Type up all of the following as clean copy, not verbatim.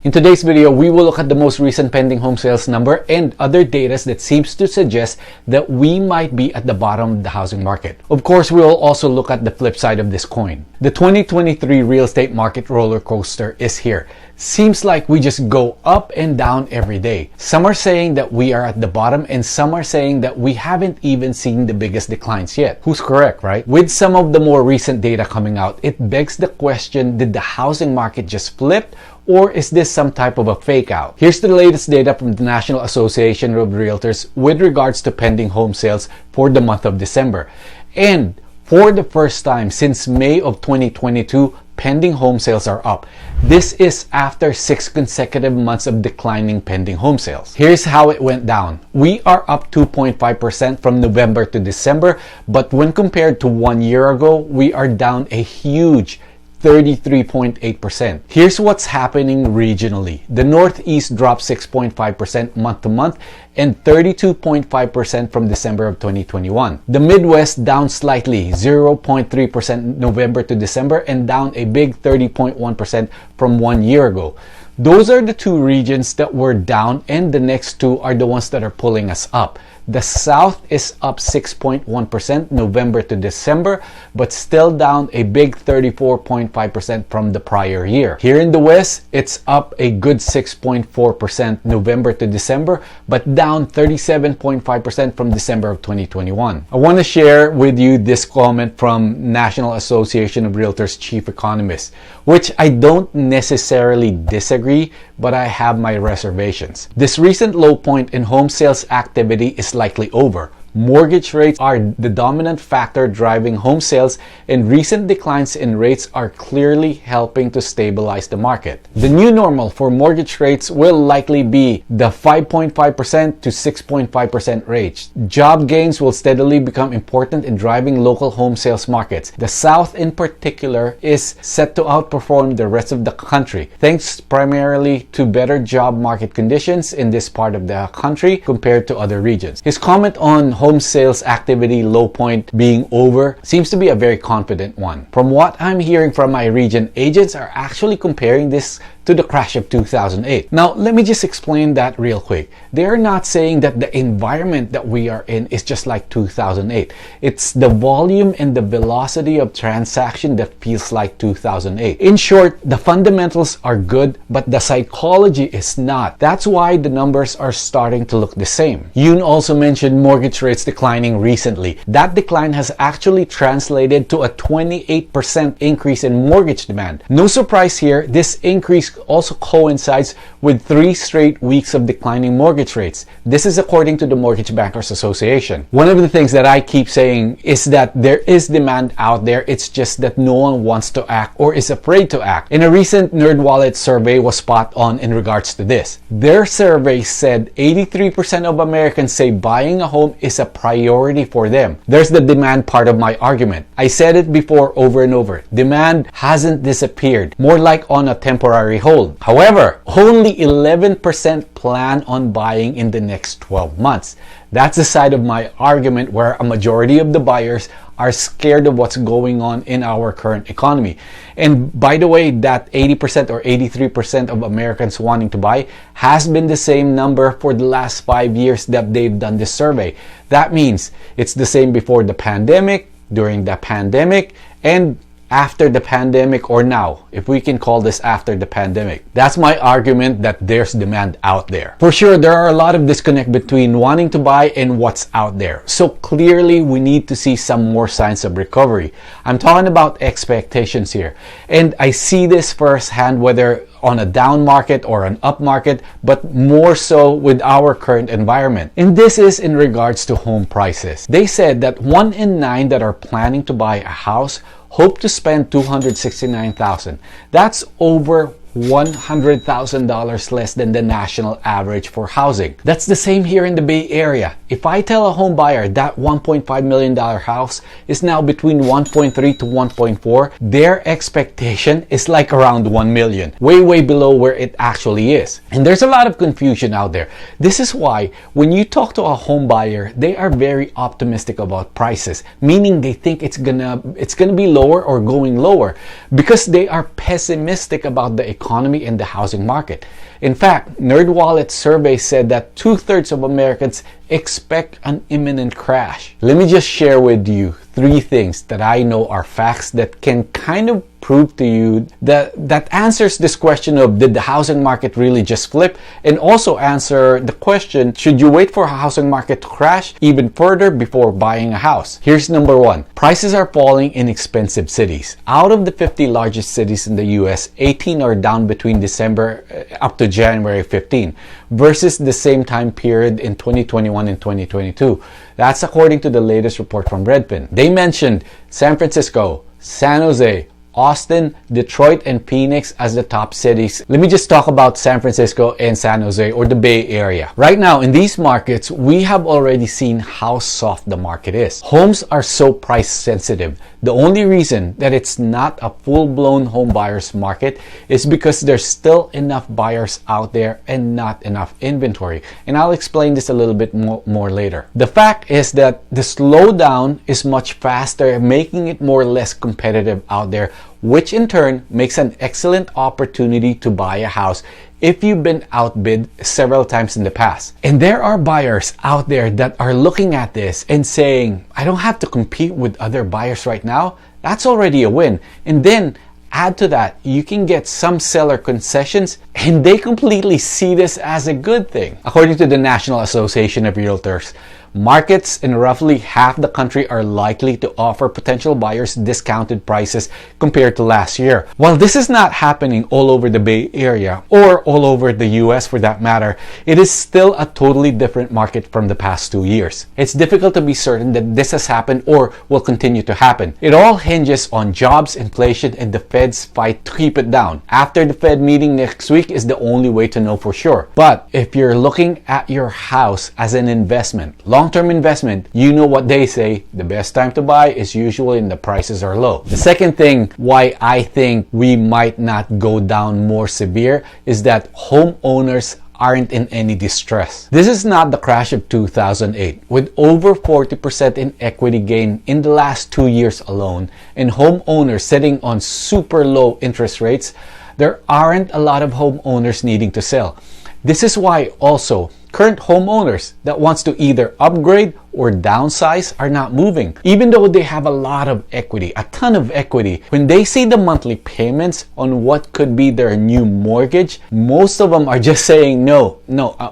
In today's video, we will look at the most recent pending home sales number and other data that seems to suggest that we might be at the bottom of the housing market. Of course, we will also look at the flip side of this coin. The 2023 real estate market roller coaster is here. Seems like we just go up and down every day. Some are saying that we are at the bottom and some are saying that we haven't even seen the biggest declines yet. Who's correct, right? With some of the more recent data coming out, it begs the question, did the housing market just flip? Or is this some type of a fake out? Here's the latest data from the National Association of Realtors with regards to pending home sales for the month of December. And for the first time since May of 2022, pending home sales are up. This is after 6 consecutive months of declining pending home sales. Here's how it went down. We are up 2.5% from November to December, but when compared to 1 year ago, we are down a huge 33.8%. Here's what's happening regionally. The Northeast dropped 6.5% month to month and 32.5% from December of 2021. The Midwest down slightly, 0.3% November to December and down a big 30.1% from 1 year ago. Those are the two regions that were down, and the next two are the ones that are pulling us up. The South is up 6.1% November to December, but still down a big 34.5% from the prior year. Here in the West, it's up a good 6.4% November to December, but down 37.5% from December of 2021. I want to share with you this comment from National Association of Realtors chief economist, which I don't necessarily disagree, but I have my reservations. This recent low point in home sales activity is likely over. Mortgage rates are the dominant factor driving home sales, and recent declines in rates are clearly helping to stabilize the market. The new normal for mortgage rates will likely be the 5.5% to 6.5% range. Job gains will steadily become important in driving local home sales markets. The South in particular is set to outperform the rest of the country, thanks primarily to better job market conditions in this part of the country compared to other regions. His comment on home sales activity low point being over seems to be a very confident one. From what I'm hearing from my region, agents are actually comparing this to the crash of 2008. Now, let me just explain that real quick. They're not saying that the environment that we are in is just like 2008. It's the volume and the velocity of transaction that feels like 2008. In short, the fundamentals are good, but the psychology is not. That's why the numbers are starting to look the same. Yoon also mentioned mortgage rates declining recently. That decline has actually translated to a 28% increase in mortgage demand. No surprise here, this increase also coincides with 3 straight weeks of declining mortgage rates. This is according to the Mortgage Bankers Association. One of the things that I keep saying is that there is demand out there, it's just that no one wants to act or is afraid to act. In a recent NerdWallet survey was spot on in regards to this. Their survey said 83% of Americans say buying a home is a priority for them. There's the demand part of my argument. I said it before over and over. Demand hasn't disappeared, more like on a temporary hold. However, only 11% plan on buying in the next 12 months. That's the side of my argument where a majority of the buyers are scared of what's going on in our current economy. And by the way, that 80% or 83% of Americans wanting to buy has been the same number for the last 5 years that they've done this survey. That means it's the same before the pandemic, during the pandemic, and after the pandemic, or now, if we can call this after the pandemic. That's my argument that there's demand out there. For sure, there are a lot of disconnect between wanting to buy and what's out there. So clearly, we need to see some more signs of recovery. I'm talking about expectations here. And I see this firsthand, whether on a down market or an up market, but more so with our current environment. And this is in regards to home prices. They said that 1 in 9 that are planning to buy a house hope to spend $269,000. That's over $100,000 less than the national average for housing. That's the same here in the Bay Area. If I tell a home buyer that $1.5 million house is now between 1.3 to 1.4, their expectation is like around 1 million, way below where it actually is. And there's a lot of confusion out there. This is why when you talk to a home buyer, they are very optimistic about prices, meaning they think it's gonna be lower or going lower because they are pessimistic about the economy and the housing market. In fact, NerdWallet's survey said that 2/3 of Americans expect an imminent crash. Let me just share with you 3 things that I know are facts that can kind of prove to you that answers this question of, did the housing market really just flip? And also answer the question, should you wait for a housing market to crash even further before buying a house? Here's number 1. Prices are falling in expensive cities. Out of the 50 largest cities in the US, 18 are down between December up to January 15 versus the same time period in 2021 and 2022. That's according to the latest report from Redfin. They mentioned San Francisco, San Jose, Austin, Detroit, and Phoenix as the top cities. Let me just talk about San Francisco and San Jose, or the Bay Area. Right now, in these markets, we have already seen how soft the market is. Homes are so price sensitive. The only reason that it's not a full-blown home buyer's market is because there's still enough buyers out there and not enough inventory. And I'll explain this a little bit more later. The fact is that the slowdown is much faster, making it more or less competitive out there, which in turn makes an excellent opportunity to buy a house if you've been outbid several times in the past. And there are buyers out there that are looking at this and saying, I don't have to compete with other buyers right now. That's already a win. And then add to that, you can get some seller concessions, and they completely see this as a good thing. According to the National Association of Realtors, markets in roughly half the country are likely to offer potential buyers discounted prices compared to last year. While this is not happening all over the Bay Area or all over the US for that matter, it is still a totally different market from the past 2 years. It's difficult to be certain that this has happened or will continue to happen. It all hinges on jobs, inflation, and the Fed's fight to keep it down. After the Fed meeting next week is the only way to know for sure. But if you're looking at your house as an investment, long-term investment, you know what they say, the best time to buy is usually when the prices are low. The second thing why I think we might not go down more severe is that homeowners aren't in any distress. This is not the crash of 2008. With over 40% in equity gain in the last 2 years alone, and homeowners sitting on super low interest rates, there aren't a lot of homeowners needing to sell. This is why also current homeowners that wants to either upgrade or downsize are not moving. Even though they have a lot of equity, a ton of equity, when they see the monthly payments on what could be their new mortgage, most of them are just saying, no,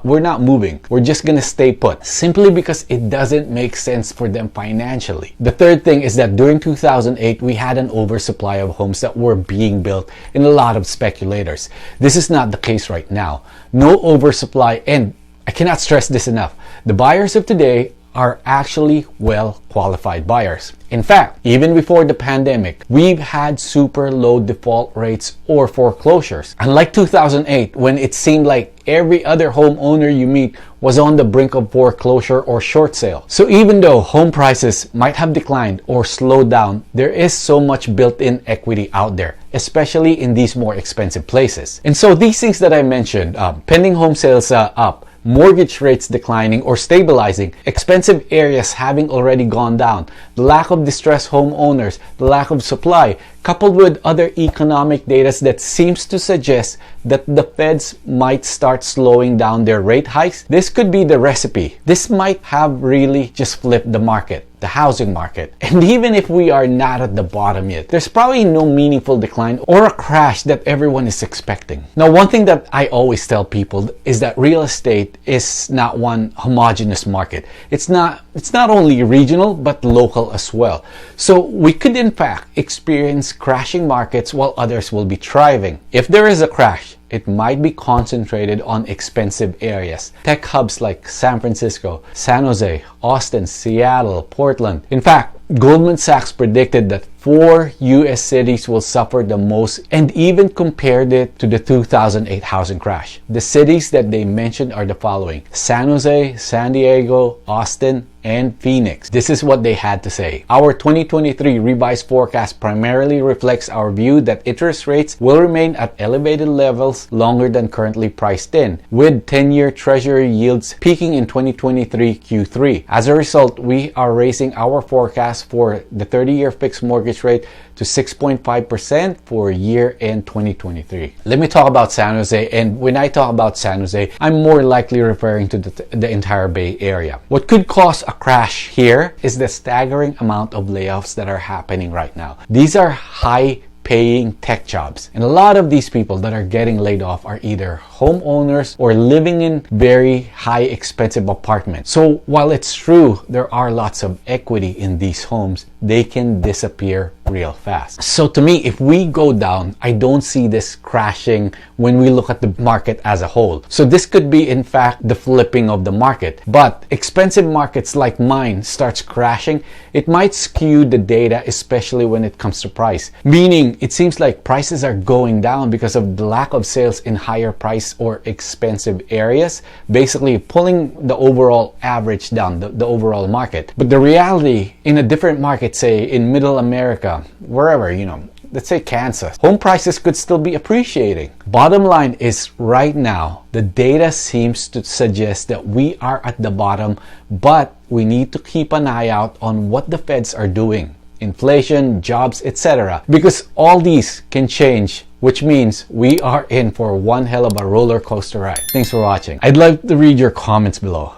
we're not moving. We're just gonna stay put, simply because it doesn't make sense for them financially. The third thing is that during 2008, we had an oversupply of homes that were being built and a lot of speculators. This is not the case right now. No oversupply, and I cannot stress this enough. The buyers of today are actually well-qualified buyers. In fact, even before the pandemic, we've had super low default rates or foreclosures. Unlike 2008, when it seemed like every other homeowner you meet was on the brink of foreclosure or short sale. So even though home prices might have declined or slowed down, there is so much built-in equity out there, especially in these more expensive places. And so these things that I mentioned, pending home sales up, mortgage rates declining or stabilizing, expensive areas having already gone down, the lack of distressed homeowners, the lack of supply, coupled with other economic data that seems to suggest that the Feds might start slowing down their rate hikes, this could be the recipe. This might have really just flipped the market, the housing market. And even if we are not at the bottom yet, there's probably no meaningful decline or a crash that everyone is expecting. Now, one thing that I always tell people is that real estate is not one homogeneous market. It's not only regional, but local as well. So we could in fact experience crashing markets while others will be thriving. If there is a crash, it might be concentrated on expensive areas. Tech hubs like San Francisco, San Jose, Austin, Seattle, Portland. In fact, Goldman Sachs predicted that 4 US cities will suffer the most and even compared it to the 2008 housing crash. The cities that they mentioned are the following: San Jose, San Diego, Austin, and Phoenix. This is what they had to say. Our 2023 revised forecast primarily reflects our view that interest rates will remain at elevated levels longer than currently priced in, with 10-year Treasury yields peaking in 2023 Q3. As a result, we are raising our forecast for the 30-year fixed mortgage rate to 6.5% for year-end 2023. Let me talk about San Jose, and when I talk about San Jose, I'm more likely referring to the entire Bay Area. What could cause a crash here is the staggering amount of layoffs that are happening right now. These are high-paying tech jobs, and a lot of these people that are getting laid off are either homeowners or living in very high expensive apartments. So while it's true there are lots of equity in these homes, they can disappear real fast. So to me, if we go down, I don't see this crashing when we look at the market as a whole. So this could be in fact the flipping of the market. But expensive markets like mine starts crashing, it might skew the data, especially when it comes to price. Meaning it seems like prices are going down because of the lack of sales in higher price or expensive areas, basically pulling the overall average down, the overall market. But the reality in a different market, say in Middle America, wherever, let's say Kansas, home prices could still be appreciating. Bottom line is right now, the data seems to suggest that we are at the bottom, but we need to keep an eye out on what the Feds are doing. Inflation, jobs, etc. Because all these can change, which means we are in for one hell of a roller coaster ride. Thanks for watching. I'd love to read your comments below.